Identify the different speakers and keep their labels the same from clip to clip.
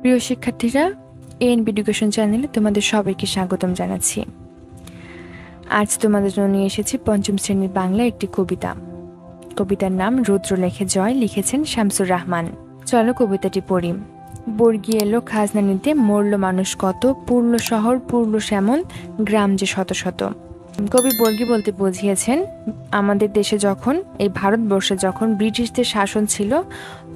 Speaker 1: প্রিয় শিক্ষার্থীরা, ANB education চ্যানেলে তোমাদের সবাইকে স্বাগতম জানাচ্ছি। আজ তোমাদের জন্য নিয়ে এসেছি পঞ্চম শ্রেণীর বাংলা একটি কবিতা। কবিতার নাম রৌদ্র লেখে জয়, লিখেছেন শামসুর রাহমান। চলো কবিতাটি পড়ি। বর্গি এলো খাজনা নিতে, মরল মানুষ কত, পুরল শহর পুরল শ্যামল, গ্রাম যে শত শত। কবি বর্গি বলতে বুঝিয়েছেন, আমাদের দেশে যখন, এই ভারতবর্ষে যখন ব্রিটিশদের শাসন ছিল,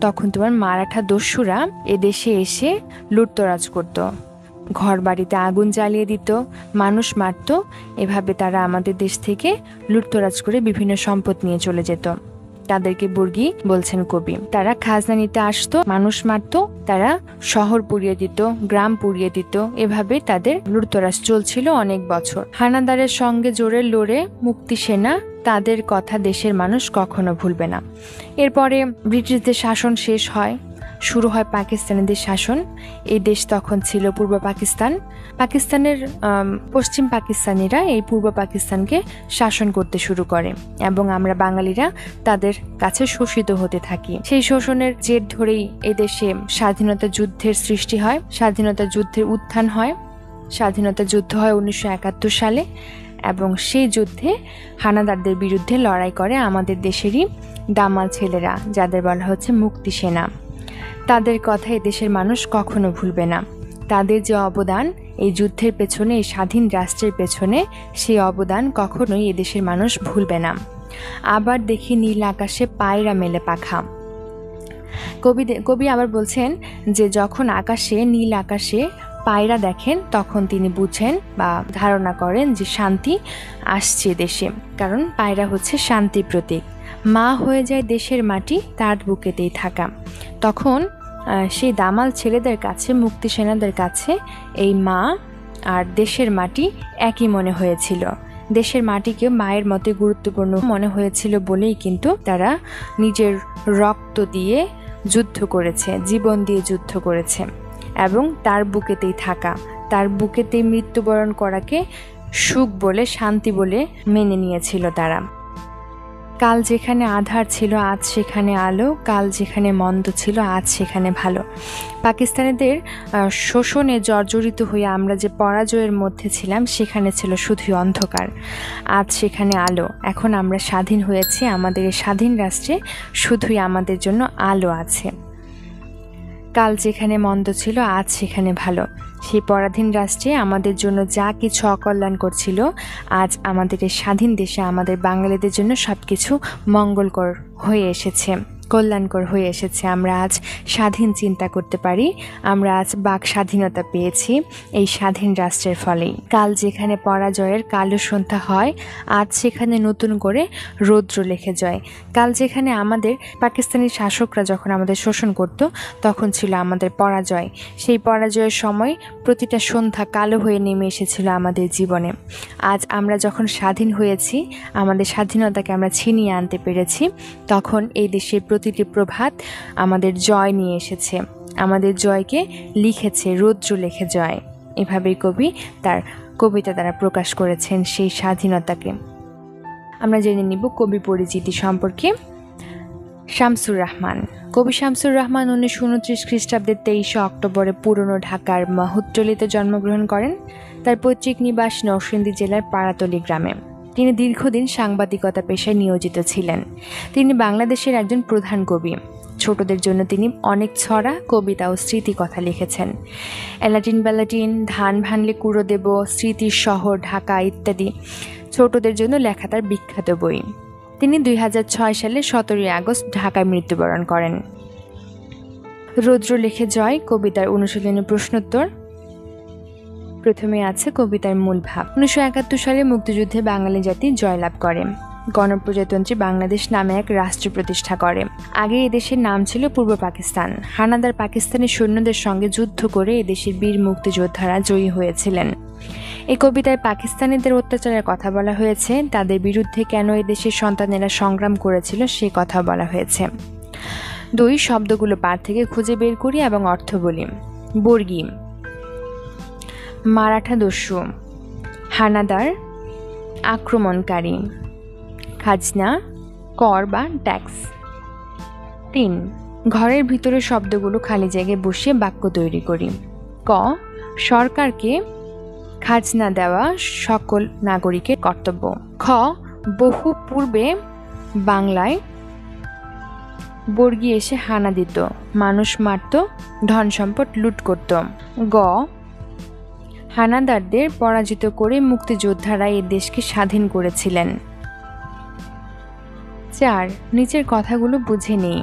Speaker 1: তখন তোমার মারাঠা দস্যুরা এদেশে এসে লুটতরাজ করত, ঘর বাড়িতে আগুন জ্বালিয়ে দিত, মানুষ মারত। এভাবে তারা আমাদের দেশ থেকে লুটতরাজ করে বিভিন্ন সম্পদ নিয়ে চলে যেত। তাদেরকে বর্গি বলছেন কবি। তারা খাজনা নিতে আসতো, মানুষ মারত, তারা শহর পুড়িয়ে দিত, গ্রাম পুড়িয়ে দিত। এভাবে তাদের লুটতরাজ চলছিল অনেক বছর। হানাদারের সঙ্গে জোরে লড়ে মুক্তি সেনা, তাদের কথা দেশের মানুষ কখনো ভুলবে না। এরপরে ব্রিটিশদের শাসন শেষ হয়, শুরু হয় পাকিস্তানিদের শাসন। এই দেশ তখন ছিল পূর্ব পাকিস্তান। পাকিস্তানের পশ্চিম পাকিস্তানিরা এই পূর্ব পাকিস্তানকে শাসন করতে শুরু করে এবং আমরা বাঙালিরা তাদের কাছে শোষিত হতে থাকি। সেই শোষণের জের ধরেই এদেশে স্বাধীনতা যুদ্ধের সৃষ্টি হয়, স্বাধীনতা যুদ্ধের উত্থান হয়। স্বাধীনতা যুদ্ধ হয় 1971 সালে এবং সেই যুদ্ধে হানাদারদের বিরুদ্ধে লড়াই করে আমাদের দেশেরই দামাল ছেলেরা, যাদের বলা হচ্ছে মুক্তি সেনা। তাদের কথা এদেশের মানুষ কখনো ভুলবে না। তাদের যে অবদান এই যুদ্ধের পেছনে, এই স্বাধীন রাষ্ট্রের পেছনে, সেই অবদান কখনোই এদেশের মানুষ ভুলবে না। আবার দেখি নীল আকাশে পায়রা মেলে পাখা। কবি আবার বলছেন যে যখন আকাশে, নীল আকাশে পায়রা দেখেন, তখন তিনি বুঝেন বা ধারণা করেন যে শান্তি আসছে দেশে, কারণ পায়রা হচ্ছে শান্তির প্রতীক। মা হয়ে যায় দেশের মাটি, তার বুকেতেই থাকা। তখন সেই দামাল ছেলেদের কাছে, মুক্তি সেনাদের কাছে এই মা আর দেশের মাটি একই মনে হয়েছিল। দেশের মাটিকে মায়ের মতো গুরুত্বপূর্ণ মনে হয়েছিল বলেই কিন্তু তারা নিজের রক্ত দিয়ে যুদ্ধ করেছে, জীবন দিয়ে যুদ্ধ করেছে এবং তার বুকেতেই থাকা, তার বুকেতেই মৃত্যুবরণ করাকে সুখ বলে, শান্তি বলে মেনে নিয়েছিল তারা। কাল যেখানে আধার ছিল আজ সেখানে আলো, কাল যেখানে মন্দ ছিল আজ সেখানে ভালো। পাকিস্তানিদের শোষণে জর্জরিত হয়ে আমরা যে পরাজয়ের মধ্যে ছিলাম, সেখানে ছিল শুধুই অন্ধকার, আজ সেখানে আলো। এখন আমরা স্বাধীন হয়েছি, আমাদের এই স্বাধীন রাষ্ট্রে শুধুই আমাদের জন্য আলো আছে। কাল যেখানে মন্দ ছিল আজ সেখানে ভালো। সেই পরাধীন রাষ্ট্রে আমাদের জন্য যা কিছু অকল্যাণ করছিল, আজ আমাদের এই স্বাধীন দেশে আমাদের বাঙালিদের জন্য সব কিছু মঙ্গলকর হয়ে এসেছে, কল্যাণকর হয়ে এসেছে। আমরা আজ স্বাধীন চিন্তা করতে পারি, আমরা আজ বাক স্বাধীনতা পেয়েছি এই স্বাধীন রাষ্ট্রের ফলেই। কাল যেখানে পরাজয়ের কালো সন্ধ্যা হয়, আজ সেখানে নতুন করে রৌদ্র লেখে জয়। কাল যেখানে আমাদের পাকিস্তানি শাসকরা যখন আমাদের শোষণ করত, তখন ছিল আমাদের পরাজয়। সেই পরাজয়ের সময় প্রতিটা সন্ধ্যা কালো হয়ে নেমে এসেছিল আমাদের জীবনে। আজ আমরা যখন স্বাধীন হয়েছি, আমাদের স্বাধীনতাকে আমরা ছিনিয়ে আনতে পেরেছি, তখন এই দেশের প্রতিটি প্রভাত আমাদের জয় নিয়ে এসেছে, আমাদের জয়কে লিখেছে রৌদ্র লেখে জয়। এভাবেই কবি তার কবিতা দ্বারা প্রকাশ করেছেন সেই স্বাধীনতাকে। আমরা জেনে নিব কবি পরিচিতি সম্পর্কে। শামসুর রাহমান। কবি শামসুর রাহমান 1929 খ্রিস্টাব্দের 23 অক্টোবরে পুরনো ঢাকার মাহুতটলিতে জন্মগ্রহণ করেন। তার পৈতৃক নিবাস নরসিংদী জেলার পাড়াতলী গ্রামে। তিনি দীর্ঘদিন সাংবাদিকতা পেশায় নিয়োজিত ছিলেন। তিনি বাংলাদেশের একজন প্রধান কবি। ছোটদের জন্য তিনি অনেক ছড়া, কবিতা ও স্মৃতিকথা লিখেছেন। এলাটিন বেলাটিন, ধান ভানলে কুড়ো দেব, স্মৃতির শহর ঢাকা ইত্যাদি ছোটদের জন্য লেখা তার বিখ্যাত বই। তিনি 2006 সালে 17 আগস্ট ঢাকায় মৃত্যুবরণ করেন। রৌদ্র লেখে জয় কবিতার অনুশীলনী প্রশ্নোত্তর। প্রথমে আছে কবিতার মূল ভাব। 1971 সালে মুক্তিযুদ্ধে বাঙালি জাতি জয়লাভ করে, গণপ্রজাতন্ত্রী বাংলাদেশ নামে এক রাষ্ট্র প্রতিষ্ঠা করে। আগে এদেশের নাম ছিল পূর্ব পাকিস্তান। হানাদার পাকিস্তানি সৈন্যদের সঙ্গে যুদ্ধ করে এদেশের বীর মুক্তিযোদ্ধারা জয়ী হয়েছিলেন। এই কবিতায় পাকিস্তানিদের অত্যাচারের কথা বলা হয়েছে, তাদের বিরুদ্ধে কেন এদেশের সন্তানেরা সংগ্রাম করেছিল সে কথা বলা হয়েছে। 2 শব্দগুলো পাঠ থেকে খুঁজে বের করি এবং অর্থ বলি। বর্গি, মারাঠা দস্যু, হানাদার, আক্রমণকারী, খাজনা, কর বা ট্যাক্স। 3 ঘরের ভিতরে শব্দগুলো খালি জায়গায় বসিয়ে বাক্য তৈরি করি। ক, সরকারকে খাজনা দেওয়া সকল নাগরিকের কর্তব্য। খ, বহু পূর্বে বাংলায় বর্গী এসে হানা দিত, মানুষ মারত, ধন সম্পদ লুট করত। গ, হানাদারদের পরাজিত করে মুক্তিযোদ্ধারা এই দেশকে স্বাধীন করেছিলেন। 4, নিচের কথাগুলো বুঝে নেই।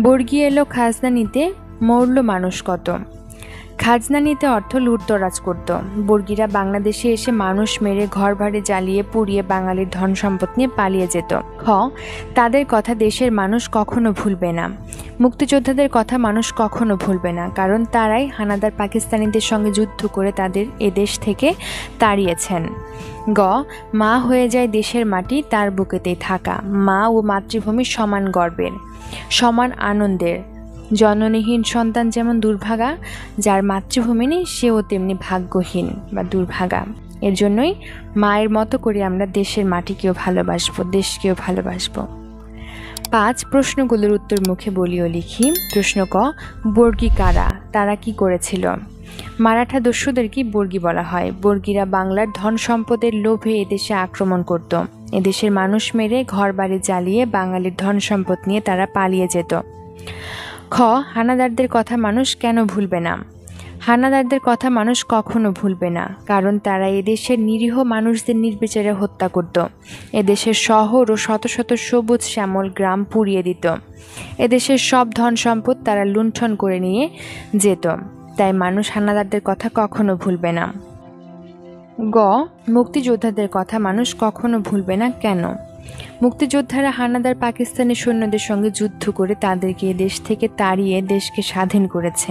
Speaker 1: বর্গী এলো খাজনা নিতে, মরল মানুষ কত। খাজনা নিতে অর্থ লুটতরাজ করত। বর্গীরা বাংলাদেশে এসে মানুষ মেরে ঘর বাড়ি জ্বালিয়ে পুড়িয়ে বাঙালির ধন সম্পদ নিয়ে পালিয়ে যেত। খ, তাদের কথা দেশের মানুষ কখনো ভুলবে না। মুক্তিযোদ্ধাদের কথা মানুষ কখনো ভুলবে না, কারণ তারাই হানাদার পাকিস্তানিদের সঙ্গে যুদ্ধ করে তাদের এদেশ থেকে তাড়িয়েছেন। গ, মা হয়ে যায় দেশের মাটি তার বুকেতেই থাকা। মা ও মাতৃভূমি সমান গর্বের, সমান আনন্দের। জননীহীন সন্তান যেমন দুর্ভাগা, যার মাতৃভূমি নেই সেও তেমনি ভাগ্যহীন বা দুর্ভাগা। এর জন্যই মায়ের মতো করে আমরা দেশের মাটিকেও ভালোবাসবো, দেশকেও ভালোবাসবো। 5, প্রশ্নগুলোর উত্তর মুখে বলিও লিখি। প্রশ্ন ক, বর্গী কারা, তারা কি করেছিল? মারাঠা দস্যুদের কি বর্গী বলা হয়? বর্গীরা বাংলার ধন সম্পদের লোভে এদেশে আক্রমণ করত। এদেশের মানুষ মেরে ঘর বাড়ি জ্বালিয়ে বাঙালির ধন সম্পদ নিয়ে তারা পালিয়ে যেত। খ, হানাদারদের কথা মানুষ কেন ভুলবে না? হানাদারদের কথা মানুষ কখনো ভুলবে না, কারণ তারা এদেশের নিরীহ মানুষদের নির্বিচারে হত্যা করত। এদেশের শহর ও শত শত সবুজ শ্যামল গ্রাম পুড়িয়ে দিত। এদেশের সব ধন সম্পদ তারা লুণ্ঠন করে নিয়ে যেত। তাই মানুষ হানাদারদের কথা কখনো ভুলবে না। গ, মুক্তিযোদ্ধাদের কথা মানুষ কখনো ভুলবে না কেন? মুক্তিযোদ্ধারা হানাদার পাকিস্তানি সৈন্যদের সঙ্গে যুদ্ধ করে তাদেরকে দেশ থেকে তাড়িয়ে দেশকে স্বাধীন করেছে।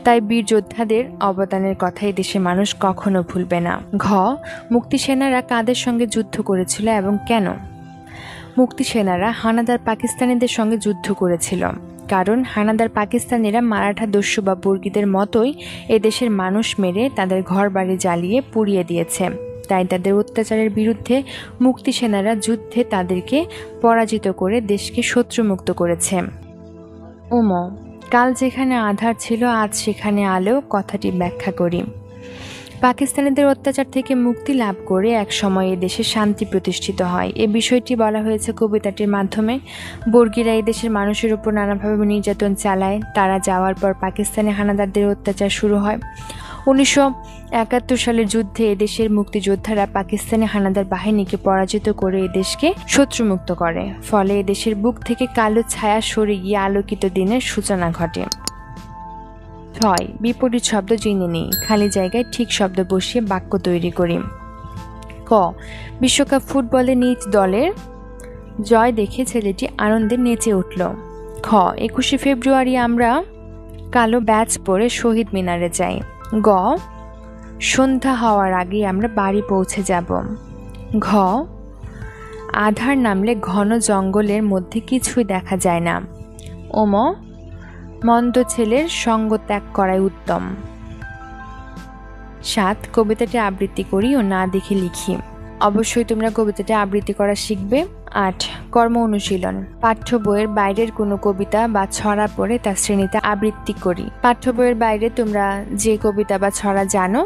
Speaker 1: তাই বীর যোদ্ধাদের অবদানের কথাই দেশের মানুষ কখনো ভুলবে না। ঘ, মুক্তিসেনারা কাদের সঙ্গে যুদ্ধ করেছিল এবং কেন? মুক্তিসেনারা হানাদার পাকিস্তানিদের সঙ্গে যুদ্ধ করেছিল, কারণ হানাদার পাকিস্তানিরা মারাঠা দস্যু বা বর্গীদের মতোই এদেশের মানুষ মেরে তাদের ঘর বাড়ি জ্বালিয়ে পুড়িয়ে দিয়েছে। তাই তাদের অত্যাচারের বিরুদ্ধে মুক্তিসেনারা যুদ্ধে তাদেরকে পরাজিত করে দেশকে শত্রুমুক্ত করেছে। ওম, কাল যেখানে আধার ছিল আজ সেখানে আলো কথাটি ব্যাখ্যা করি। পাকিস্তানিদের অত্যাচার থেকে মুক্তি লাভ করে এক সময় এ দেশে শান্তি প্রতিষ্ঠিত হয়। এ বিষয়টি বলা হয়েছে কবিতাটির মাধ্যমে। বর্গীরা এই দেশের মানুষের উপর নানাভাবে নির্যাতন চালায়। তারা যাওয়ার পর পাকিস্তানি হানাদারদের অত্যাচার শুরু হয়। 1971 সালের যুদ্ধে এদেশের মুক্তিযোদ্ধারা পাকিস্তানি হানাদার বাহিনীকে পরাজিত করে এদেশকে শত্রুমুক্ত করে। ফলে এদেশের বুক থেকে কালো ছায়া সরে গিয়ে আলোকিত দিনের সূচনা ঘটে। 6, বিপরীত শব্দ জেনে নেই। খালি জায়গায় ঠিক শব্দ বসিয়ে বাক্য তৈরি করি। ক, বিশ্বকাপ ফুটবলে নিজ দলের জয় দেখে ছেলেটি আনন্দে নেচে উঠল। খ, 21শে ফেব্রুয়ারি আমরা কালো ব্যাজ পরে শহীদ মিনারে যাই। গ, সন্ধ্যা হওয়ার আগে আমরা বাড়ি পৌঁছে যাব। ঘ, আধার নামলে ঘন জঙ্গলের মধ্যে কিছুই দেখা যায় না। ওম, মন্দ ছেলের সঙ্গ ত্যাগ করাই উত্তম। 7, কবিতাটি আবৃত্তি করি ও না দেখে লিখি। অবশ্যই তোমরা কবিতাটি আবৃত্তি করা শিখবে। 8, কর্ম অনুশীলন। পাঠ্য বইয়ের বাইরের কোনো কবিতা বা ছড়া পড়ে তা শ্রেণীতে আবৃত্তি করি। পাঠ্য বইয়ের বাইরে তোমরা যে কবিতা বা ছড়া জানো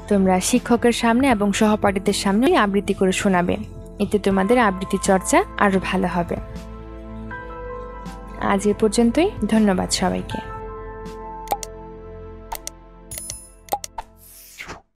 Speaker 1: তোমরা শিক্ষকের সামনে এবং সহপাঠীদের সামনে আবৃত্তি করে শোনাবে। এতে তোমাদের আবৃত্তি চর্চা আরো ভালো হবে। আজ এ পর্যন্তই। ধন্যবাদ সবাইকে।